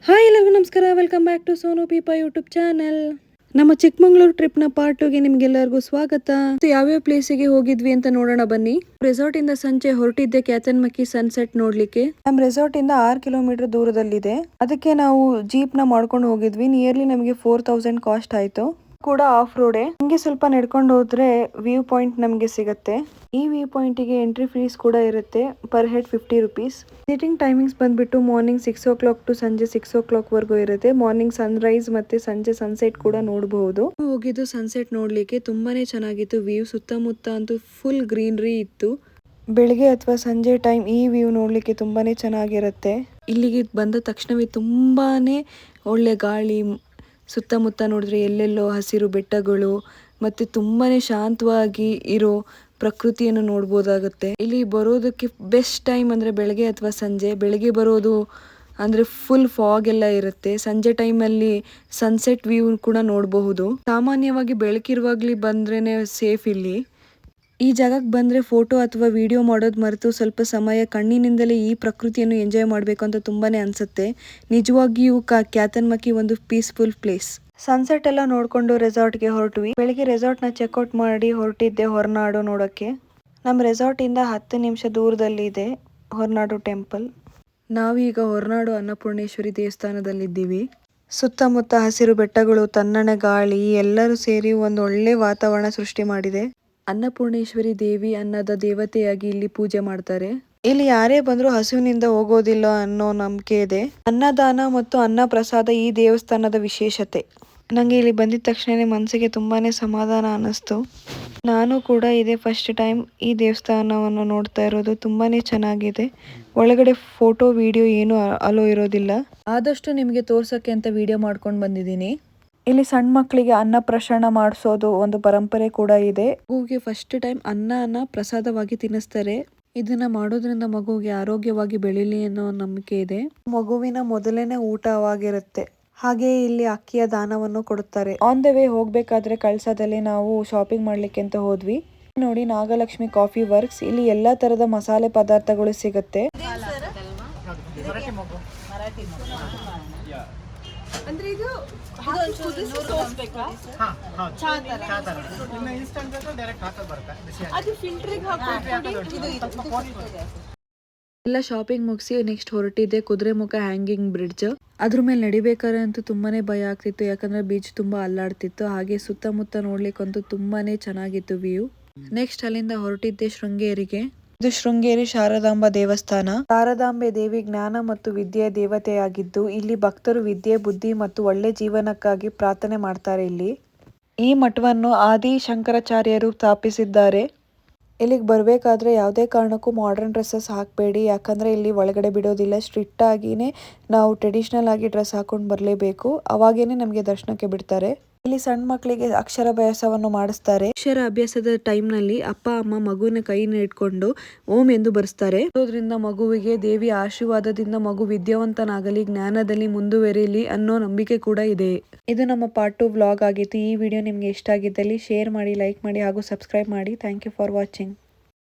Hi ಎಲ್ಲರಿಗೂ ನಮಸ್ಕಾರ, welcome back to Sonu Peepa YouTube channel. ನಮ್ಮ ಚಿಕ್ಕಮಂಗ್ಳೂರು ಟ್ರಿಪ್ ನ ಪಾರ್ಟ್ 2ಗೆ ನಿಮ್ಗೆಲ್ಲರಿಗೂ ಸ್ವಾಗತ. ಯಾವ್ಯಾವ ಪ್ಲೇಸಿಗೆ ಹೋಗಿದ್ವಿ ಅಂತ ನೋಡೋಣ ಬನ್ನಿ. ರೆಸಾರ್ಟ್ ಇಂದ ಸಂಜೆ ಹೊರಟಿದ್ದೆ ಕ್ಯಾತನ್ಮಕ್ಕಿ ಸನ್ಸೆಟ್ ನೋಡ್ಲಿಕ್ಕೆ. ನಮ್ಮ ರೆಸಾರ್ಟ್ ಇಂದ 6 ಕಿಲೋಮೀಟರ್ ದೂರದಲ್ಲಿದೆ. ಅದಕ್ಕೆ ನಾವು ಜೀಪ್ ನ ಮಾಡ್ಕೊಂಡು ಹೋಗಿದ್ವಿ. ನಿಯರ್ಲಿ ನಮಗೆ 4000 ಕಾಸ್ಟ್ ಆಯ್ತು. ಕೂಡ ಆಫ್ ರೋಡೆ. ಹಂಗೆ ಸ್ವಲ್ಪ ನಡ್ಕೊಂಡು ಹೋದ್ರೆ ವ್ಯೂ ಪಾಯಿಂಟ್ ನಮಗೆ ಸಿಗುತ್ತೆ. ಈ ವ್ಯೂ ಪಾಯಿಂಟ್ ಗೆ ಎಂಟ್ರಿ ಫೀಸ್ ಕೂಡ ಇರುತ್ತೆ. Per head 50 rupees. Visiting timings ಬಂದ್ಬಿಟ್ಟು ಮಾರ್ನಿಂಗ್ 6 ಓ ಕ್ಲಾಕ್ ಟು ಸಂಜೆ 6 ಓ ಕ್ಲಾಕ್ ವರೆಗೂ ಇರುತ್ತೆ. ಮಾರ್ನಿಂಗ್ ಸನ್ರೈಸ್ ಮತ್ತೆ ಸಂಜೆ ಸನ್ಸೆಟ್ ಕೂಡ ನೋಡಬಹುದು. ಹೋಗಿದ್ದು ಸನ್ಸೆಟ್ ನೋಡ್ಲಿಕ್ಕೆ ತುಂಬಾನೇ ಚೆನ್ನಾಗಿತ್ತು. ವ್ಯೂ ಸುತ್ತಮುತ್ತ ಅಂತೂ ಫುಲ್ ಗ್ರೀನರಿ ಇತ್ತು. ಬೆಳಿಗ್ಗೆ ಅಥವಾ ಸಂಜೆ ಟೈಮ್ ಈ ವ್ಯೂ ನೋಡ್ಲಿಕ್ಕೆ ತುಂಬಾನೇ ಚೆನ್ನಾಗಿರುತ್ತೆ. ಇಲ್ಲಿಗೆ ಬಂದ ತಕ್ಷಣವೇ ತುಂಬಾನೇ ಒಳ್ಳೆ ಗಾಳಿ. ಸುತ್ತಮುತ್ತ ನೋಡಿದ್ರೆ ಎಲ್ಲೆಲ್ಲೋ ಹಸಿರು ಬೆಟ್ಟಗಳು ಮತ್ತೆ ತುಂಬಾನೇ ಶಾಂತವಾಗಿ ಇರೋ ಪ್ರಕೃತಿಯನ್ನು ನೋಡ್ಬೋದಾಗುತ್ತೆ. ಇಲ್ಲಿ ಬರೋದಕ್ಕೆ ಬೆಸ್ಟ್ ಟೈಮ್ ಅಂದ್ರೆ ಬೆಳಗ್ಗೆ ಅಥವಾ ಸಂಜೆ. ಬೆಳಗ್ಗೆ ಬರೋದು ಅಂದ್ರೆ ಫುಲ್ ಫಾಗ್ ಎಲ್ಲ ಇರುತ್ತೆ. ಸಂಜೆ ಟೈಮಲ್ಲಿ ಸನ್ಸೆಟ್ ವ್ಯೂ ಕೂಡ ನೋಡಬಹುದು. ಸಾಮಾನ್ಯವಾಗಿ ಬೆಳಕಿರುವಾಗ್ಲಿ ಬಂದ್ರೇನೆ ಸೇಫ್ ಇಲ್ಲಿ. ಈ ಜಾಗಕ್ಕೆ ಬಂದ್ರೆ ಫೋಟೋ ಅಥವಾ ವಿಡಿಯೋ ಮಾಡೋದು ಮರೆತು ಸ್ವಲ್ಪ ಸಮಯ ಕಣ್ಣಿನಿಂದಲೇ ಈ ಪ್ರಕೃತಿಯನ್ನು ಎಂಜಾಯ್ ಮಾಡಬೇಕು ಅಂತ ತುಂಬಾನೇ ಅನ್ಸುತ್ತೆ. ನಿಜವಾಗಿಯೂ ಕ್ಯಾತನ್ಮಕ್ಕಿ ಒಂದು ಪೀಸ್ಫುಲ್ ಪ್ಲೇಸ್. ಸನ್ಸೆಟ್ ಎಲ್ಲ ನೋಡ್ಕೊಂಡು ರೆಸಾರ್ಟ್ಗೆ ಹೊರಟ್ವಿ. ಬೆಳಿಗ್ಗೆ ರೆಸಾರ್ಟ್ ನ ಚೆಕ್ಔಟ್ ಮಾಡಿ ಹೊರಟಿದ್ದೆ ಹೊರನಾಡು ನೋಡಕ್ಕೆ. ನಮ್ಮ ರೆಸಾರ್ಟ್ ಇಂದ 10 ನಿಮಿಷ ದೂರದಲ್ಲಿ ಇದೆ ಹೊರನಾಡು ಟೆಂಪಲ್. ನಾವೀಗ ಹೊರನಾಡು ಅನ್ನಪೂರ್ಣೇಶ್ವರಿ ದೇವಸ್ಥಾನದಲ್ಲಿದ್ದೀವಿ. ಸುತ್ತಮುತ್ತ ಹಸಿರು ಬೆಟ್ಟಗಳು, ತಣ್ಣನೆ ಗಾಳಿ ಎಲ್ಲರೂ ಸೇರಿ ಒಂದು ಒಳ್ಳೆ ವಾತಾವರಣ ಸೃಷ್ಟಿ ಮಾಡಿದೆ. ಅನ್ನಪೂರ್ಣೇಶ್ವರಿ ದೇವಿ ಅನ್ನದ ದೇವತೆಯಾಗಿ ಇಲ್ಲಿ ಪೂಜೆ ಮಾಡ್ತಾರೆ. ಇಲ್ಲಿ ಯಾರೇ ಬಂದರೂ ಹಸುವಿನಿಂದ ಹೋಗೋದಿಲ್ಲ ಅನ್ನೋ ನಂಬಿಕೆ ಇದೆ. ಅನ್ನದಾನ ಮತ್ತು ಅನ್ನ ಪ್ರಸಾದ ಈ ದೇವಸ್ಥಾನದ ವಿಶೇಷತೆ. ನಂಗೆ ಇಲ್ಲಿ ಬಂದಿದ ತಕ್ಷಣ ಮನಸ್ಸಿಗೆ ತುಂಬಾನೇ ಸಮಾಧಾನ ಅನ್ನಿಸ್ತು. ನಾನು ಕೂಡ ಇದೇ ಫಸ್ಟ್ ಟೈಮ್ ಈ ದೇವಸ್ಥಾನವನ್ನು ನೋಡ್ತಾ ಇರೋದು. ತುಂಬಾನೇ ಚೆನ್ನಾಗಿದೆ. ಒಳಗಡೆ ಫೋಟೋ ವಿಡಿಯೋ ಏನು ಅಲೋ ಇರೋದಿಲ್ಲ. ಆದಷ್ಟು ನಿಮಗೆ ತೋರ್ಸಕ್ಕೆ ಅಂತ ವಿಡಿಯೋ ಮಾಡ್ಕೊಂಡು ಬಂದಿದ್ದೀನಿ. ಇಲ್ಲಿ ಸಣ್ಣ ಮಕ್ಕಳಿಗೆ ಅನ್ನ ಪ್ರಸರಣ ಮಾಡಿಸೋದು ಒಂದು ಪರಂಪರೆ ಕೂಡ ಇದೆ. ಮಗುವಿಗೆ ಫಸ್ಟ್ ಟೈಮ್ ಅನ್ನನ ಪ್ರಸಾದವಾಗಿ ತಿನ್ನಿಸ್ತಾರೆ. ಇದನ್ನ ಮಾಡೋದ್ರಿಂದ ಮಗುವಿಗೆ ಆರೋಗ್ಯವಾಗಿ ಬೆಳೀಲಿ ಅನ್ನೋ ನಂಬಿಕೆ ಇದೆ. ಮಗುವಿನ ಮೊದಲನೇ ಊಟವಾಗಿರುತ್ತೆ. ಹಾಗೆ ಇಲ್ಲಿ ಅಕ್ಕಿಯ ದಾನವನ್ನು ಕೊಡುತ್ತಾರೆ. ಆನ್ ದ ವೇ ಹೋಗ್ಬೇಕಾದ್ರೆ ಕಳ್ಸದಲ್ಲಿ ನಾವು ಶಾಪಿಂಗ್ ಮಾಡ್ಲಿಕ್ಕೆ ಅಂತ ಹೋದ್ವಿ. ನೋಡಿ, ನಾಗಲಕ್ಷ್ಮಿ ಕಾಫಿ ವರ್ಕ್ಸ್. ಇಲ್ಲಿ ಎಲ್ಲಾ ತರದ ಮಸಾಲೆ ಪದಾರ್ಥಗಳು ಸಿಗುತ್ತೆ. ಅಂದ್ರೆ ಇದು ಎಲ್ಲ ಶಾಪಿಂಗ್ ಮುಗಿಸಿ ನೆಕ್ಸ್ಟ್ ಹೊರಟಿದ್ದೆ ಕುದುರೆಮುಖ ಹ್ಯಾಂಗಿಂಗ್ ಬ್ರಿಡ್ಜ್. ಅದ್ರ ಮೇಲೆ ನಡಿಬೇಕಾದ್ರೆ ಅಂತೂ ತುಂಬಾನೇ ಭಯ ಆಗ್ತಿತ್ತು. ಯಾಕಂದ್ರೆ ಬೀಚ್ ತುಂಬಾ ಅಲ್ಲಾಡ್ತಿತ್ತು. ಹಾಗೆ ಸುತ್ತಮುತ್ತ ನೋಡ್ಲಿಕ್ಕಂತೂ ತುಂಬಾನೇ ಚೆನ್ನಾಗಿತ್ತು ವ್ಯೂ. ನೆಕ್ಸ್ಟ್ ಅಲ್ಲಿಂದ ಹೊರಟಿದ್ದೆ ಶೃಂಗೇರಿಗೆ. ಇದು ಶೃಂಗೇರಿ ಶಾರದಾಂಬಾ ದೇವಸ್ಥಾನ. ಶಾರದಾಂಬೆ ದೇವಿ ಜ್ಞಾನ ಮತ್ತು ವಿದ್ಯೆಯ ದೇವತೆಯಾಗಿದ್ದು ಇಲ್ಲಿ ಭಕ್ತರು ವಿದ್ಯೆ, ಬುದ್ಧಿ ಮತ್ತು ಒಳ್ಳೆ ಜೀವನಕ್ಕಾಗಿ ಪ್ರಾರ್ಥನೆ ಮಾಡ್ತಾರೆ. ಇಲ್ಲಿ ಈ ಮಠವನ್ನು ಆದಿ ಶಂಕರಾಚಾರ್ಯರು ಸ್ಥಾಪಿಸಿದ್ದಾರೆ. ಇಲ್ಲಿಗೆ ಬರಬೇಕಾದ್ರೆ ಯಾವುದೇ ಕಾರಣಕ್ಕೂ ಮಾಡರ್ನ್ ಡ್ರೆಸ್ಸಸ್ ಹಾಕಬೇಡಿ. ಯಾಕಂದ್ರೆ ಇಲ್ಲಿ ಒಳಗಡೆ ಬಿಡೋದಿಲ್ಲ. ಸ್ಟ್ರಿಕ್ಟ್ ಆಗಿನೇ ನಾವು ಟ್ರೆಡಿಷನಲ್ ಆಗಿ ಡ್ರೆಸ್ ಹಾಕೊಂಡು ಬರಲೇಬೇಕು. ಅವಾಗೇನೆ ನಮಗೆ ದರ್ಶನಕ್ಕೆ ಬಿಡ್ತಾರೆ. ಇಲ್ಲಿ ಸಣ್ಣ ಮಕ್ಕಳಿಗೆ ಅಕ್ಷರಾಭ್ಯಾಸವನ್ನು ಮಾಡಿಸ್ತಾರೆ. ಅಕ್ಷರ ಅಭ್ಯಾಸದ ಟೈಮ್ ನಲ್ಲಿ ಅಪ್ಪ ಅಮ್ಮ ಮಗುವಿನ ಕೈನ ಇಟ್ಕೊಂಡು ಓಂ ಎಂದು ಬರೆಸ್ತಾರೆ. ಅದರಿಂದ ಮಗುವಿಗೆ ದೇವಿಯ ಆಶೀರ್ವಾದದಿಂದ ಮಗು ವಿದ್ಯಾವಂತನಾಗಲಿ, ಜ್ಞಾನದಲ್ಲಿ ಮುಂದುವರಿಯಲಿ ಅನ್ನೋ ನಂಬಿಕೆ ಕೂಡ ಇದೆ. ಇದು ನಮ್ಮ ಪಾರ್ಟ್ 2 ವ್ಲಾಗ್ ಆಗಿತ್ತು. ಈ ವಿಡಿಯೋ ನಿಮ್ಗೆ ಇಷ್ಟ ಆಗಿದ್ದಲ್ಲಿ ಶೇರ್ ಮಾಡಿ, ಲೈಕ್ ಮಾಡಿ ಹಾಗೂ ಸಬ್ಸ್ಕ್ರೈಬ್ ಮಾಡಿ. Thank you for watching.